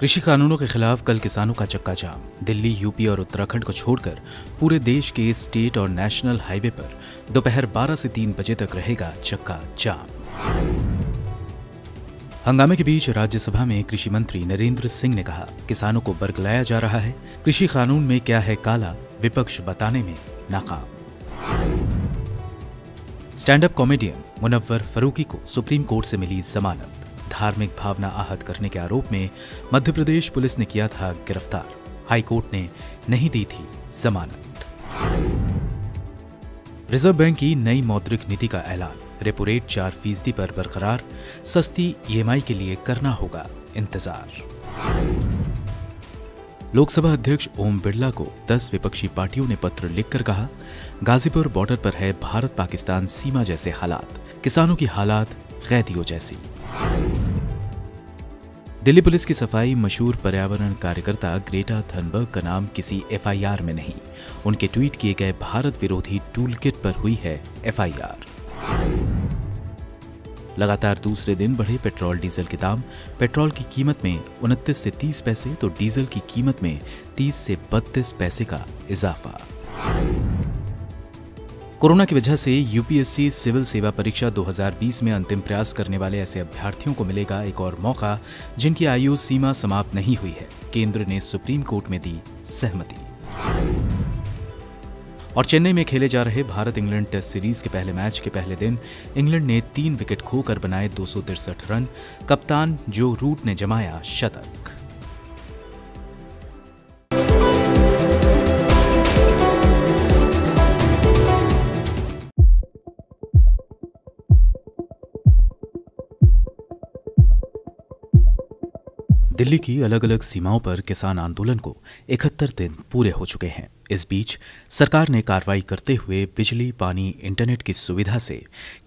कृषि कानूनों के खिलाफ कल किसानों का चक्का जाम। दिल्ली, यूपी और उत्तराखंड को छोड़कर पूरे देश के स्टेट और नेशनल हाईवे पर दोपहर 12 से 3 बजे तक रहेगा चक्का जाम। हंगामे के बीच राज्यसभा में कृषि मंत्री नरेंद्र सिंह ने कहा, किसानों को बरगलाया जा रहा है, कृषि कानून में क्या है काला, विपक्ष बताने में नाकाम। Stand up comedian Munawar Faruqui को सुप्रीम कोर्ट से मिली जमानत। धार्मिक भावना आहत करने के आरोप में मध्य प्रदेश पुलिस ने किया था गिरफ्तार। हाई कोर्ट ने नहीं दी थी जमानत। रिजर्व बैंक की नई मौद्रिक नीति का ऐलान। रेपो रेट 4% पर बरकरार। सस्ती ईएमआई के लिए करना होगा इंतजार। लोकसभा अध्यक्ष ओम बिरला को 10 विपक्षी पार्टियों ने पत्र लिखकर कहा, गाजीपुर बॉर्डर पर है भारत पाकिस्तान सीमा जैसे हालात, किसानों की हालात कैदियों जैसी। दिल्ली पुलिस की सफाई मशहूर पर्यावरण कार्यकर्ता ग्रेटा थनबर्ग का नाम किसी एफआईआर में नहीं, उनके ट्वीट किए गए भारत विरोधी टूल किट पर हुई है एफआईआर। लगातार दूसरे दिन बढ़े पेट्रोल डीजल के दाम। पेट्रोल की कीमत में 29 से 30 पैसे तो डीजल की कीमत में 30 से 32 पैसे का इजाफा। कोरोना की वजह से यूपीएससी सिविल सेवा परीक्षा 2020 में अंतिम प्रयास करने वाले ऐसे अभ्यर्थियों को मिलेगा एक और मौका जिनकी आयु सीमा समाप्त नहीं हुई है। केंद्र ने सुप्रीम कोर्ट में दी सहमति। और चेन्नई में खेले जा रहे भारत इंग्लैंड टेस्ट सीरीज के पहले मैच के पहले दिन इंग्लैंड ने 3 विकेट खोकर बनाए 263 रन। कप्तान जो रूट ने जमाया शतक। दिल्ली की अलग अलग सीमाओं पर किसान आंदोलन को 71 दिन पूरे हो चुके हैं। इस बीच सरकार ने कार्रवाई करते हुए बिजली, पानी, इंटरनेट की सुविधा से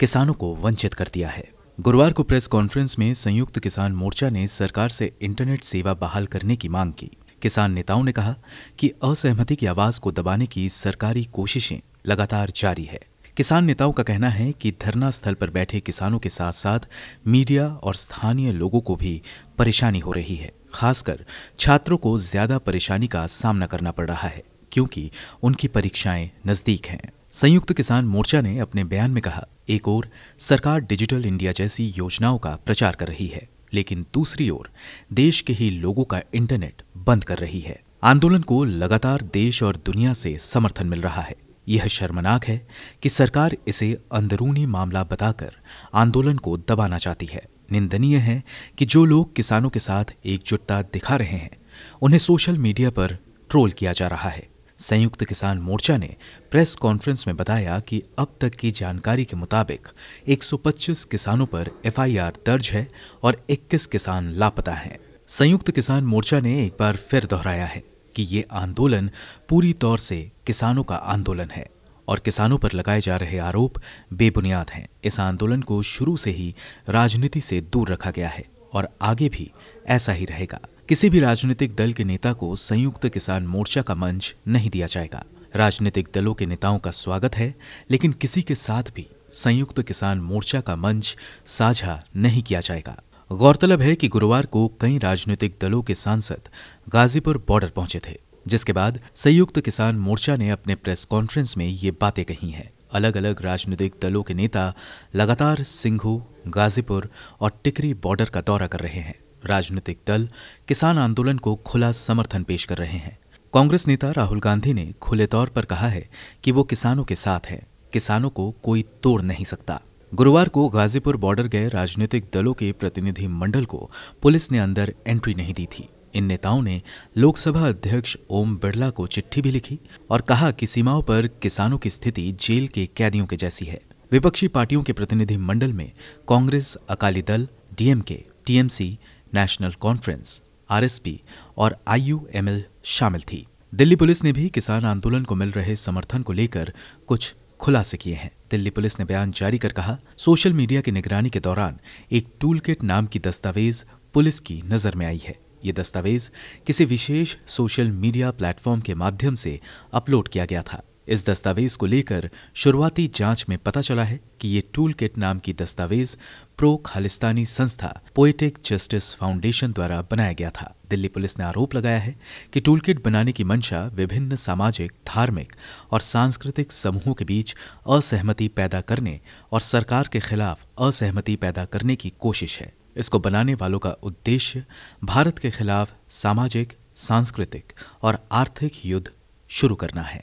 किसानों को वंचित कर दिया है। गुरुवार को प्रेस कॉन्फ्रेंस में संयुक्त किसान मोर्चा ने सरकार से इंटरनेट सेवा बहाल करने की मांग की। किसान नेताओं ने कहा कि असहमति की आवाज को दबाने की सरकारी कोशिशें लगातार जारी है। किसान नेताओं का कहना है कि धरना स्थल पर बैठे किसानों के साथ साथ मीडिया और स्थानीय लोगों को भी परेशानी हो रही है। खासकर छात्रों को ज्यादा परेशानी का सामना करना पड़ रहा है क्योंकि उनकी परीक्षाएं नजदीक हैं। संयुक्त किसान मोर्चा ने अपने बयान में कहा, एक ओर सरकार डिजिटल इंडिया जैसी योजनाओं का प्रचार कर रही है, लेकिन दूसरी ओर देश के ही लोगों का इंटरनेट बंद कर रही है। आंदोलन को लगातार देश और दुनिया से समर्थन मिल रहा है। यह शर्मनाक है कि सरकार इसे अंदरूनी मामला बताकर आंदोलन को दबाना चाहती है। निंदनीय है कि जो लोग किसानों के साथ एकजुटता दिखा रहे हैं उन्हें सोशल मीडिया पर ट्रोल किया जा रहा है। संयुक्त किसान मोर्चा ने प्रेस कॉन्फ्रेंस में बताया कि अब तक की जानकारी के मुताबिक 125 किसानों पर एफआईआर दर्ज है और 21 किसान लापता हैं। संयुक्त किसान मोर्चा ने एक बार फिर दोहराया है कि ये आंदोलन पूरी तौर से किसानों का आंदोलन है और किसानों पर लगाए जा रहे आरोप बेबुनियाद हैं। इस आंदोलन को शुरू से ही राजनीति से दूर रखा गया है और आगे भी ऐसा ही रहेगा। किसी भी राजनीतिक दल के नेता को संयुक्त किसान मोर्चा का मंच नहीं दिया जाएगा। राजनीतिक दलों के नेताओं का स्वागत है, लेकिन किसी के साथ भी संयुक्त किसान मोर्चा का मंच साझा नहीं किया जाएगा। गौरतलब है कि गुरुवार को कई राजनीतिक दलों के सांसद गाजीपुर बॉर्डर पहुंचे थे, जिसके बाद संयुक्त किसान मोर्चा ने अपने प्रेस कॉन्फ्रेंस में ये बातें कही हैं। अलग अलग राजनीतिक दलों के नेता लगातार सिंघू, गाजीपुर और टिकरी बॉर्डर का दौरा कर रहे हैं। राजनीतिक दल किसान आंदोलन को खुला समर्थन पेश कर रहे हैं। कांग्रेस नेता राहुल गांधी ने खुले तौर पर कहा है कि वो किसानों के साथ है, किसानों को कोई तोड़ नहीं सकता। गुरुवार को गाजीपुर बॉर्डर गए राजनीतिक दलों के प्रतिनिधि मंडल को पुलिस ने अंदर एंट्री नहीं दी थी। इन नेताओं ने लोकसभा अध्यक्ष ओम बिरला को चिट्ठी भी लिखी और कहा कि सीमाओं पर किसानों की स्थिति जेल के कैदियों के जैसी है। विपक्षी पार्टियों के प्रतिनिधि मंडल में Congress, Akali Dal, DMK, TMC, national conference, RSP और आईयूएमएल शामिल थी। दिल्ली पुलिस ने भी किसान आंदोलन को मिल रहे समर्थन को लेकर कुछ खुलासे किए हैं। दिल्ली पुलिस ने बयान जारी कर कहा, सोशल मीडिया की निगरानी के दौरान एक टूलकिट नाम की दस्तावेज पुलिस की नजर में आई है। ये दस्तावेज किसी विशेष सोशल मीडिया प्लेटफॉर्म के माध्यम से अपलोड किया गया था। इस दस्तावेज को लेकर शुरुआती जांच में पता चला है कि ये टूल किट नाम की दस्तावेज प्रो खालिस्तानी संस्था पोएटिक जस्टिस फाउंडेशन द्वारा बनाया गया था। दिल्ली पुलिस ने आरोप लगाया है कि टूल किट बनाने की मंशा विभिन्न सामाजिक, धार्मिक और सांस्कृतिक समूहों के बीच असहमति पैदा करने और सरकार के खिलाफ असहमति पैदा करने की कोशिश है। इसको बनाने वालों का उद्देश्य भारत के खिलाफ सामाजिक, सांस्कृतिक और आर्थिक युद्ध शुरू करना है।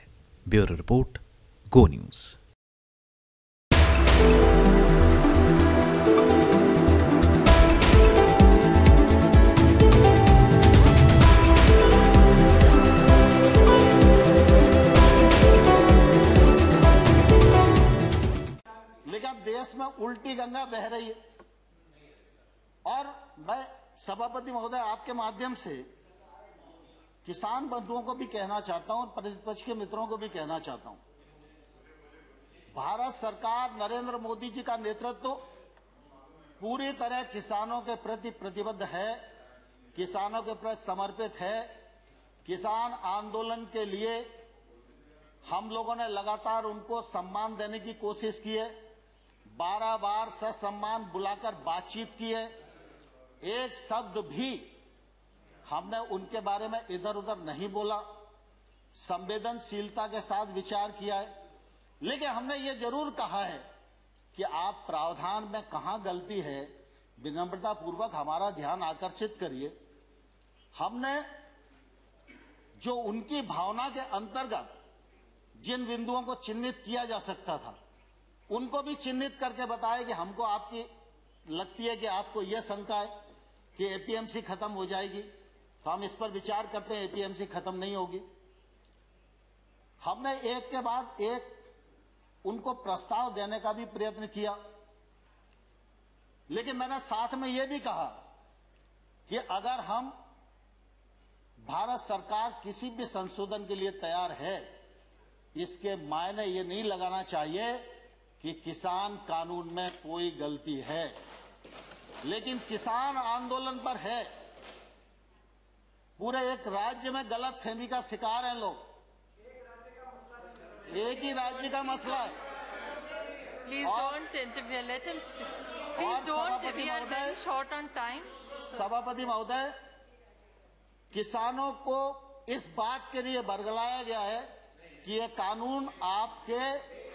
ब्यूरो रिपोर्ट, गो न्यूज। लेकिन देश में उल्टी गंगा बह रही है और मैं सभापति महोदय आपके माध्यम से किसान बंधुओं को भी कहना चाहता हूं और प्रतिपक्ष के मित्रों को भी कहना चाहता हूं, भारत सरकार नरेंद्र मोदी जी का नेतृत्व पूरी तरह किसानों के प्रति प्रतिबद्ध है, किसानों के प्रति समर्पित है। किसान आंदोलन के लिए हम लोगों ने लगातार उनको सम्मान देने की कोशिश की है, 12 बार ससम्मान बुलाकर बातचीत की है। एक शब्द भी हमने उनके बारे में इधर उधर नहीं बोला, संवेदनशीलता के साथ विचार किया है। लेकिन हमने ये जरूर कहा है कि आप प्रावधान में कहां गलती है, विनम्रता पूर्वक हमारा ध्यान आकर्षित करिए। हमने जो उनकी भावना के अंतर्गत जिन बिंदुओं को चिन्हित किया जा सकता था, उनको भी चिन्हित करके बताया कि हमको आपकी लगती है कि आपको यह शंका है कि एपीएमसी खत्म हो जाएगी, तो हम इस पर विचार करते हैं। एपीएमसी खत्म नहीं होगी। हमने एक के बाद एक उनको प्रस्ताव देने का भी प्रयत्न किया, लेकिन मैंने साथ में यह भी कहा कि अगर हम भारत सरकार किसी भी संशोधन के लिए तैयार है, इसके मायने ये नहीं लगाना चाहिए कि किसान कानून में कोई गलती है। लेकिन किसान आंदोलन पर है, पूरे एक राज्य में गलत फहमी का शिकार हैं लोग। एक ही राज्य का मसला है। Please don't interfere. Let him speak. Please don't. We are very short on time. सभापति महोदय, किसानों को इस बात के लिए बरगलाया गया है कि ये कानून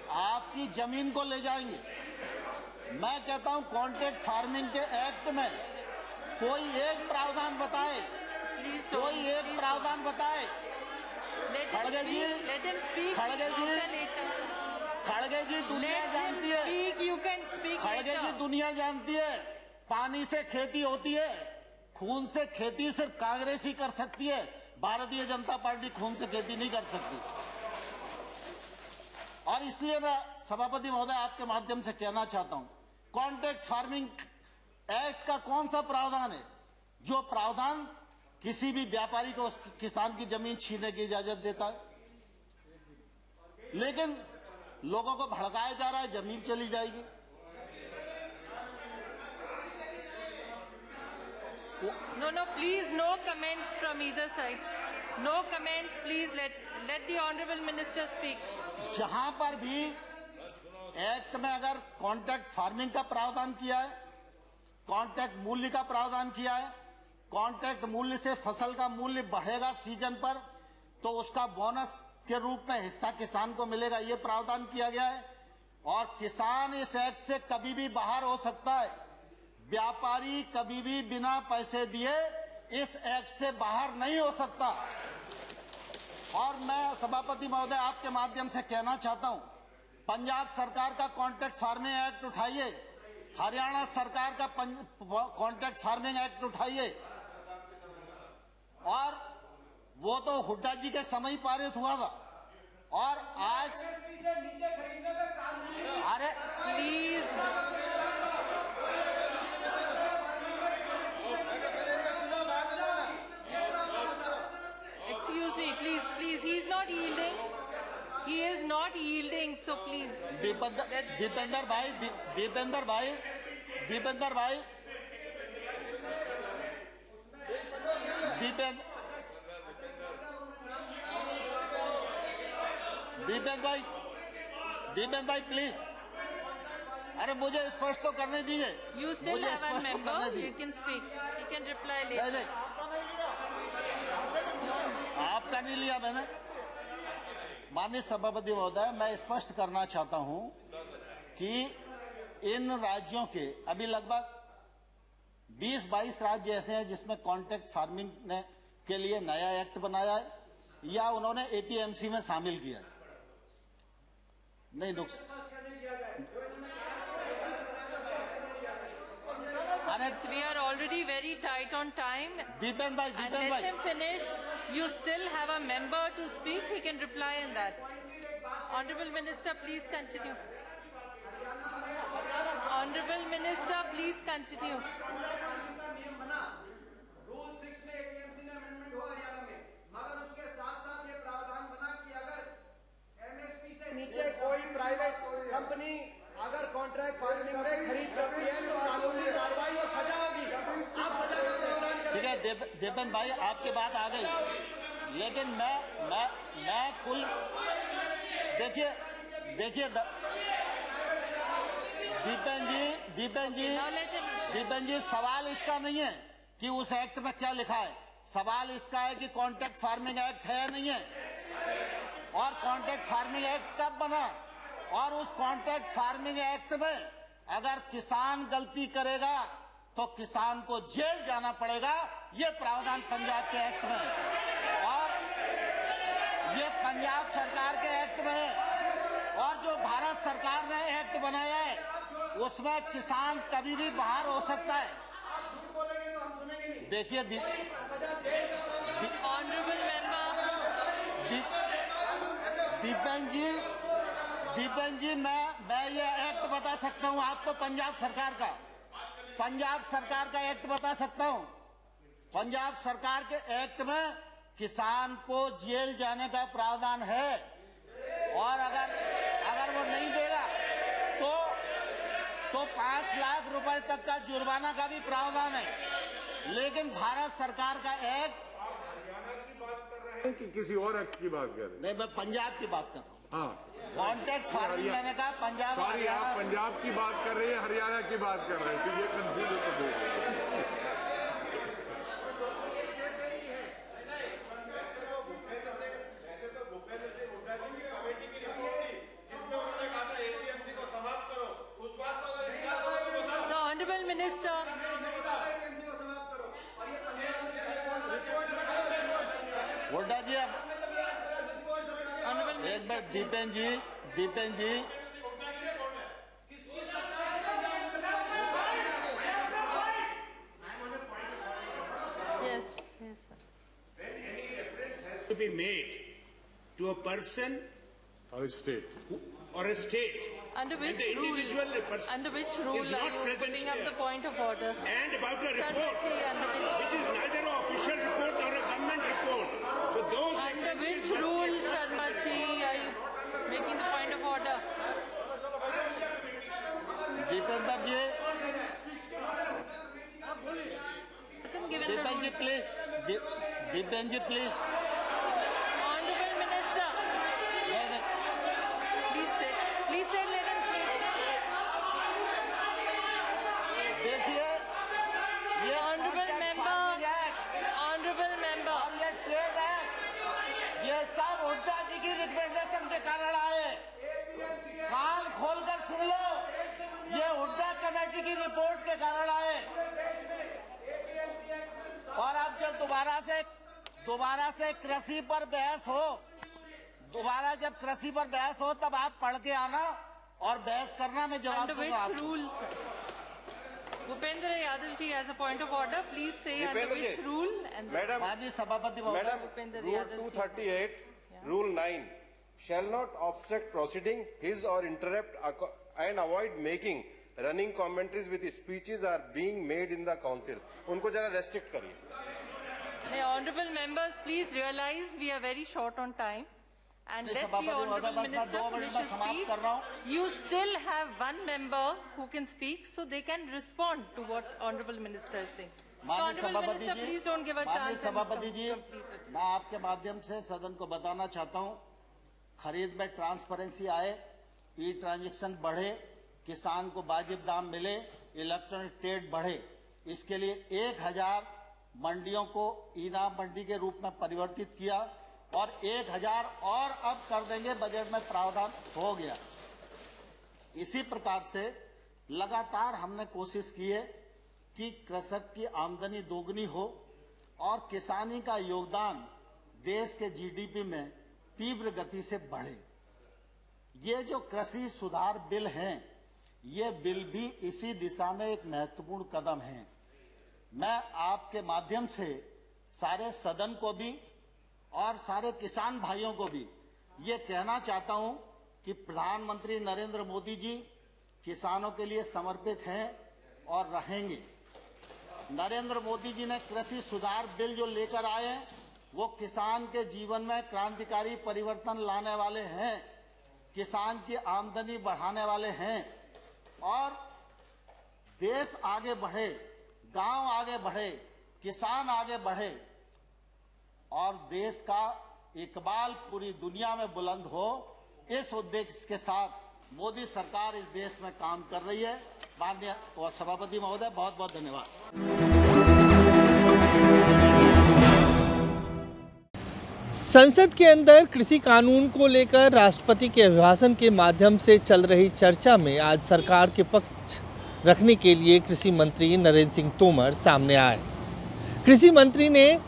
आपकी जमीन को ले जाएंगे। मैं कहता हूं कॉन्ट्रैक्ट फार्मिंग के एक्ट में कोई एक प्रावधान बताए, कोई एक प्रावधान बताए। खड़गे जी, खड़गे जी दुनिया जानती है, खड़गे जी दुनिया जानती है, पानी से खेती होती है, खून से खेती सिर्फ कांग्रेस ही कर सकती है, भारतीय जनता पार्टी खून से खेती नहीं कर सकती। और इसलिए मैं सभापति महोदय आपके माध्यम से कहना चाहता हूं, कॉन्ट्रैक्ट फार्मिंग एक्ट का कौन सा प्रावधान है जो प्रावधान किसी भी व्यापारी को उस किसान की जमीन छीनने की इजाजत देता है? लेकिन लोगों को भड़काया जा रहा है, जमीन चली जाएगी। No, please, no comments from either side. No comments, please. Let the honorable minister speak. जहां पर भी एक्ट में अगर कॉन्ट्रैक्ट फार्मिंग का प्रावधान किया है, कॉन्ट्रैक्ट मूल्य का प्रावधान किया है, कॉन्ट्रैक्ट मूल्य से फसल का मूल्य बढ़ेगा सीजन पर, तो उसका बोनस के रूप में हिस्सा किसान को मिलेगा, ये प्रावधान किया गया है। और किसान इस एक्ट से कभी भी बाहर हो सकता है, व्यापारी कभी भी बिना पैसे दिए इस एक्ट से बाहर नहीं हो सकता। और मैं सभापति महोदय आपके माध्यम से कहना चाहता हूं, पंजाब सरकार का कॉन्ट्रैक्ट फार्मिंग एक्ट उठाइए, हरियाणा सरकार का कॉन्ट्रैक्ट फार्मिंग एक्ट उठाइए, और वो तो हुड्डा जी के समय ही पारित हुआ था। और आज अरे please, excuse me, please, he is not yielding. He is not yielding, so please. Deependra भाई, दीपेन भाई प्लीज, अरे मुझे स्पष्ट तो करने दीजिए। You still have one member. You can speak. You can reply later. नहीं, आपका नहीं लिया मैंने। माननीय सभापति महोदय, मैं स्पष्ट करना चाहता हूं कि इन राज्यों के अभी लगभग 20-22 राज्य ऐसे हैं जिसमें कॉन्ट्रैक्ट फार्मिंग ने के लिए नया एक्ट बनाया है या उन्होंने एपीएमसी में शामिल किया है। नहीं We are already very tight on time. Dipen भाई, And let him finish. You still have a member to speak. He can reply in that. Honorable Minister, please continue. Honorable Minister, please continue. Rule 6 में APMC में amendment हुआ हरियाणा में, मगर उसके साथ साथ ये प्रावधान बना कि अगर एमएसपी से नीचे कोई प्राइवेट कंपनी अगर कॉन्ट्रैक्ट फार्मिंग में खरीद सकती है तो कानूनी कार्रवाई और सजा होगी। आप सजा का प्रावधान करें। ठीक है दीपेन भाई, आपकी बात आ गई, लेकिन मैं कुल देखिए दीपेन जी सवाल इसका नहीं है कि उस एक्ट में क्या लिखा है, सवाल इसका है कि कॉन्ट्रैक्ट फार्मिंग एक्ट है या नहीं है, और कॉन्ट्रैक्ट फार्मिंग एक्ट कब बना, और उस कॉन्ट्रैक्ट फार्मिंग एक्ट में अगर किसान गलती करेगा तो किसान को जेल जाना पड़ेगा। ये प्रावधान पंजाब के एक्ट में है और ये पंजाब सरकार के एक्ट में है, और जो भारत सरकार ने एक्ट बनाया है उसमें किसान कभी भी बाहर हो सकता है। देखिए दीपेन जी मैं ये एक्ट बता सकता हूं आपको, पंजाब सरकार का एक्ट बता सकता हूं। पंजाब सरकार के एक्ट में किसान को जेल जाने का प्रावधान है, और अगर वो नहीं देगा तो 5 लाख रुपए तक का जुर्माना का भी प्रावधान है। लेकिन भारत सरकार का एक्ट कि किसी और एक्ट की बात कर रहे हैं? नहीं, मैं पंजाब की बात कर रहा हूँ। हाँ, कॉन्ट्रैक्ट फार्मिंग मैंने कहा पंजाब। सॉरी, आप पंजाब की बात कर रहे हैं, हरियाणा की बात कर रहे हैं, तो ये कंफ्यूज होकर देख रहे हैं। हुड्डा जी, अब एक बार दीपेन जी to be made to a person or a state under which the individual person rule is are not you present putting up here. the point of order? And about a report Under which is neither an official report nor a government report. So those which references must rule, Sharma ji, are you making the point of order? Deependra ji, Hasn't given the rule. Deepen ji please. Honorable Minister, please say, let him speak. देखिए, ये Honorable member, और ये trade है, ये सब हुड्डा जी की recommendation के कारण आए। कान खोलकर सुन लो, ये हुड्डा कमेटी की रिपोर्ट के कारण आए। और अब जब दोबारा से कृषि पर बहस हो, जब कृषि पर बहस हो तब आप पढ़ के आना और बहस करना, मैं जवाब Under which दूंगा आपको। rule, sir? Bhupendra Yadav ji has a point of order. Please say under which rule. And Madam, माननीय सभापति महोदय, Bhupendra Rule Yadav ji. 238, Rule 9 shall not obstruct proceeding his or interrupt and avoid making running commentaries with speeches are being made in the council. उनको जरा restrict करिए। The honorable members, please realize we are very short on time. And let the honorable minister finish his speech. You still have one member who can speak, so they can respond to what honorable minister is saying. So honorable minister, please don't give a chance. सभापति जी, मैं आपके माध्यम से सदन को बताना चाहता हूं खरीद में ट्रांसपेरेंसी आए, ई ट्रांजैक्शन बढ़े, किसान को वाजिब दाम मिले, इलेक्ट्रॉनिक ट्रेड बढ़े। इसके लिए 1000 मंडियों को ई नाम मंडी के रूप में परिवर्तित किया और 1000 और अब कर देंगे, बजट में प्रावधान हो गया। इसी प्रकार से लगातार हमने कोशिश की है कि कृषक की आमदनी दोगुनी हो और किसानी का योगदान देश के जीडीपी में तीव्र गति से बढ़े। ये जो कृषि सुधार बिल हैं, ये बिल भी इसी दिशा में एक महत्वपूर्ण कदम है। मैं आपके माध्यम से सारे सदन को भी और सारे किसान भाइयों को भी ये कहना चाहता हूं कि प्रधानमंत्री नरेंद्र मोदी जी किसानों के लिए समर्पित हैं और रहेंगे। नरेंद्र मोदी जी ने कृषि सुधार बिल जो लेकर आए हैं, वो किसान के जीवन में क्रांतिकारी परिवर्तन लाने वाले हैं, किसान की आमदनी बढ़ाने वाले हैं और देश आगे बढ़े, गांव आगे बढ़े, किसान आगे बढ़े और देश का इकबाल पूरी दुनिया में बुलंद हो, इस उद्देश्य के साथ मोदी सरकार इस देश में काम कर रही है। माननीय सभापति महोदय, बहुत बहुत धन्यवाद। संसद के अंदर कृषि कानून को लेकर राष्ट्रपति के अभिभाषण के माध्यम से चल रही चर्चा में आज सरकार के पक्ष रखने के लिए कृषि मंत्री नरेंद्र सिंह तोमर सामने आए। कृषि मंत्री ने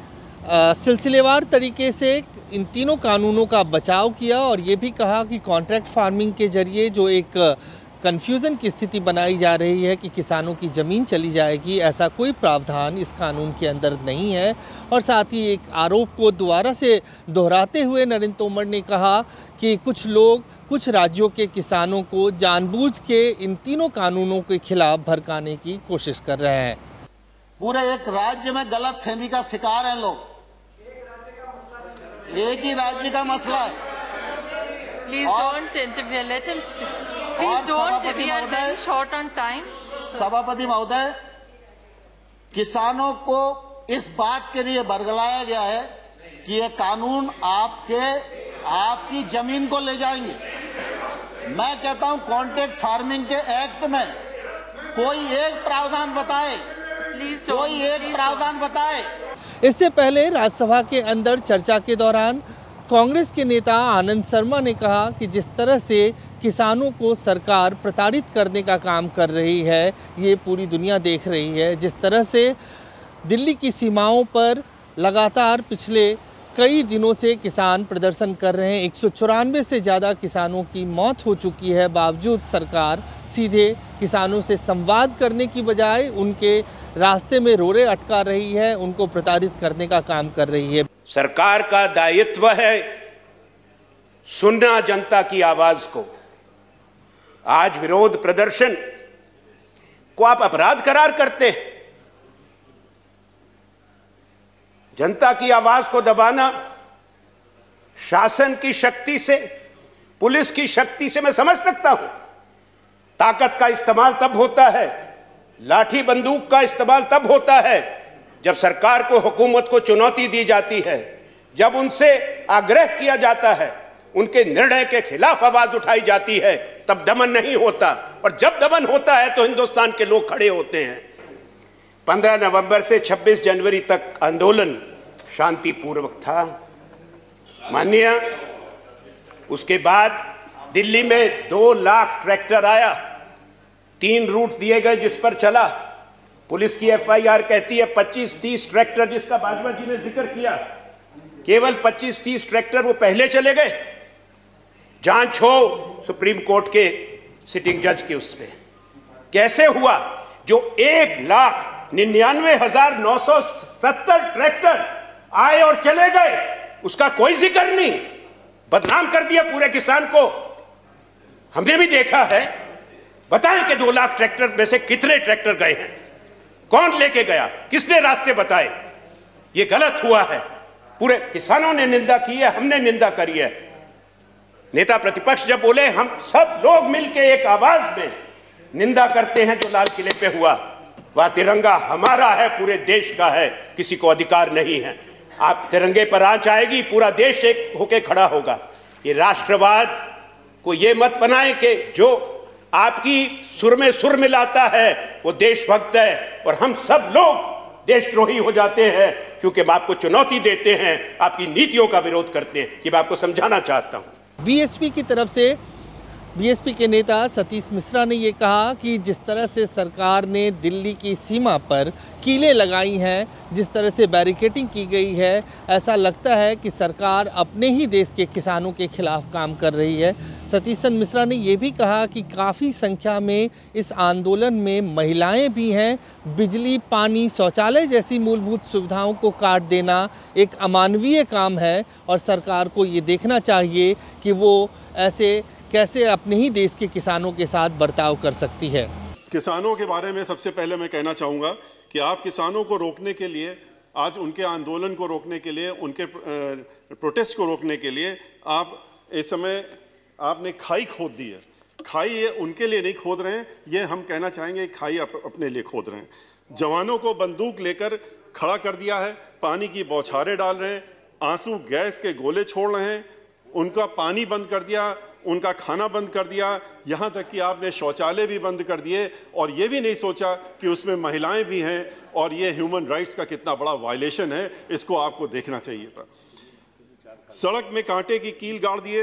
सिलसिलेवार तरीके से इन तीनों कानूनों का बचाव किया और ये भी कहा कि कॉन्ट्रैक्ट फार्मिंग के जरिए जो एक कन्फ्यूज़न की स्थिति बनाई जा रही है कि किसानों की ज़मीन चली जाएगी, ऐसा कोई प्रावधान इस कानून के अंदर नहीं है। और साथ ही एक आरोप को दोबारा से दोहराते हुए नरेंद्र तोमर ने कहा कि कुछ लोग कुछ राज्यों के किसानों को जानबूझ के इन तीनों कानूनों के खिलाफ भड़काने की कोशिश कर रहे हैं। पूरे एक राज्य में गलतफहमी का शिकार हैं लोग। एक ही राज्य का मसला है। Please don't interfere. Let him speak. Please don't. We are very short on time. सभापति महोदय, किसानों को इस बात के लिए बरगलाया गया है कि ये कानून आपकी जमीन को ले जाएंगे। मैं कहता हूं कॉन्ट्रैक्ट फार्मिंग के एक्ट में कोई एक प्रावधान बताए, कोई एक प्रावधान बताए। इससे पहले राज्यसभा के अंदर चर्चा के दौरान कांग्रेस के नेता आनंद शर्मा ने कहा कि जिस तरह से किसानों को सरकार प्रताड़ित करने का काम कर रही है, ये पूरी दुनिया देख रही है। जिस तरह से दिल्ली की सीमाओं पर लगातार पिछले कई दिनों से किसान प्रदर्शन कर रहे हैं, 194 से ज़्यादा किसानों की मौत हो चुकी है, बावजूद सरकार सीधे किसानों से संवाद करने की बजाय उनके रास्ते में रोड़े अटका रही है, उनको प्रताड़ित करने का काम कर रही है। सरकार का दायित्व है सुनना जनता की आवाज को। आज विरोध प्रदर्शन को आप अपराध करार करते हैं। जनता की आवाज को दबाना शासन की शक्ति से, पुलिस की शक्ति से मैं समझ सकता हूं। ताकत का इस्तेमाल तब होता है, लाठी बंदूक का इस्तेमाल तब होता है जब सरकार को, हुकूमत को चुनौती दी जाती है, जब उनसे आग्रह किया जाता है, उनके निर्णय के खिलाफ आवाज उठाई जाती है, तब दमन नहीं होता। और जब दमन होता है तो हिंदुस्तान के लोग खड़े होते हैं। 15 नवंबर से 26 जनवरी तक आंदोलन शांतिपूर्वक था, माननीय। उसके बाद दिल्ली में 2 लाख ट्रैक्टर आया, 3 रूट दिए गए जिस पर चला। पुलिस की एफआईआर कहती है 25-30 ट्रैक्टर, जिसका बाजवा जी ने जिक्र किया, केवल 25-30 ट्रैक्टर वो पहले चले गए। जांच हो सुप्रीम कोर्ट के सिटिंग जज के उसमें। कैसे हुआ जो 1,99,970 ट्रैक्टर आए और चले गए, उसका कोई जिक्र नहीं। बदनाम कर दिया पूरे किसान को। हमने भी देखा है। बताएं कि 2 लाख ट्रैक्टर में से कितने ट्रैक्टर गए हैं, कौन लेके गया, किसने रास्ते बताए। ये गलत हुआ है। पूरे किसानों ने निंदा की है, हमने निंदा करी है। नेता प्रतिपक्ष जब बोले, हम सब लोग मिलकर एक आवाज में निंदा करते हैं जो लाल किले पे हुआ। वह तिरंगा हमारा है, पूरे देश का है, किसी को अधिकार नहीं है। आप तिरंगे पर आंच आएगी, पूरा देश एक होके खड़ा होगा। ये राष्ट्रवाद को ये मत बनाएं कि जो आपकी सुर में सुर मिलाता है वो देशभक्त है और हम सब लोग देशद्रोही हो जाते हैं क्योंकि हम आपको चुनौती देते हैं, आपकी नीतियों का विरोध करते हैं। ये मैं आपको समझाना चाहता हूं। बीएसपी की तरफ से बीएसपी के नेता सतीश मिश्रा ने ये कहा कि जिस तरह से सरकार ने दिल्ली की सीमा पर कीलें लगाई हैं, जिस तरह से बैरिकेडिंग की गई है, ऐसा लगता है कि सरकार अपने ही देश के किसानों के खिलाफ काम कर रही है। सतीश चंद्र मिश्रा ने ये भी कहा कि काफ़ी संख्या में इस आंदोलन में महिलाएं भी हैं। बिजली, पानी, शौचालय जैसी मूलभूत सुविधाओं को काट देना एक अमानवीय काम है और सरकार को ये देखना चाहिए कि वो ऐसे कैसे अपने ही देश के किसानों के साथ बर्ताव कर सकती है। किसानों के बारे में सबसे पहले मैं कहना चाहूँगा कि आप किसानों को रोकने के लिए, आज उनके आंदोलन को रोकने के लिए, उनके प्रोटेस्ट को रोकने के लिए आप इस समय आपने खाई खोद दी है। खाई ये उनके लिए नहीं खोद रहे हैं, ये हम कहना चाहेंगे खाई अपने लिए खोद रहे हैं। जवानों को बंदूक लेकर खड़ा कर दिया है, पानी की बौछारें डाल रहे हैं, आंसू गैस के गोले छोड़ रहे हैं, उनका पानी बंद कर दिया, उनका खाना बंद कर दिया, यहाँ तक कि आपने शौचालय भी बंद कर दिए और ये भी नहीं सोचा कि उसमें महिलाएं भी हैं और ये ह्यूमन राइट्स का कितना बड़ा वायलेशन है, इसको आपको देखना चाहिए था। सड़क में कांटे की कील गाड़ दिए।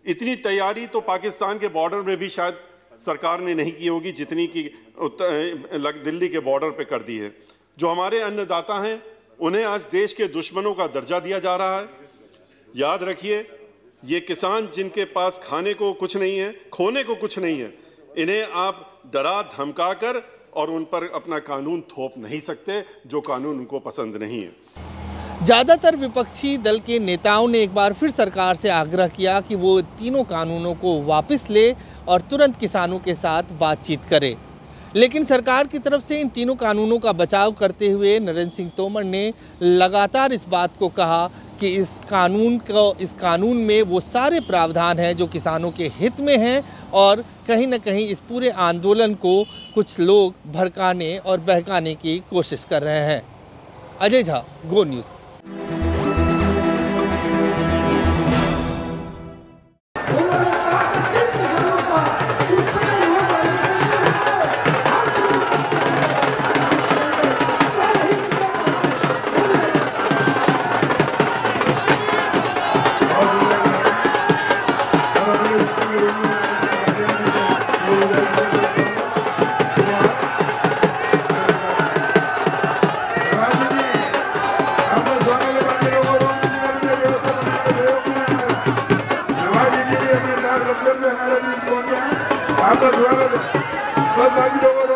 इतनी तैयारी तो पाकिस्तान के बॉर्डर में भी शायद सरकार ने नहीं की होगी जितनी की दिल्ली के बॉर्डर पे कर दी है। जो हमारे अन्नदाता हैं उन्हें आज देश के दुश्मनों का दर्जा दिया जा रहा है। याद रखिए, ये किसान जिनके पास खाने को कुछ नहीं है, खोने को कुछ नहीं है, इन्हें आप डरा धमका कर और उन पर अपना कानून थोप नहीं सकते जो कानून उनको पसंद नहीं है। ज़्यादातर विपक्षी दल के नेताओं ने एक बार फिर सरकार से आग्रह किया कि वो तीनों कानूनों को वापस ले और तुरंत किसानों के साथ बातचीत करे। लेकिन सरकार की तरफ से इन तीनों कानूनों का बचाव करते हुए नरेंद्र सिंह तोमर ने लगातार इस बात को कहा कि इस कानून में वो सारे प्रावधान हैं जो किसानों के हित में हैं और कहीं ना कहीं इस पूरे आंदोलन को कुछ लोग भड़काने और बहकाने की कोशिश कर रहे हैं। अजय झा, गो न्यूज़। आपका स्वागत है। बस बाकी लोगों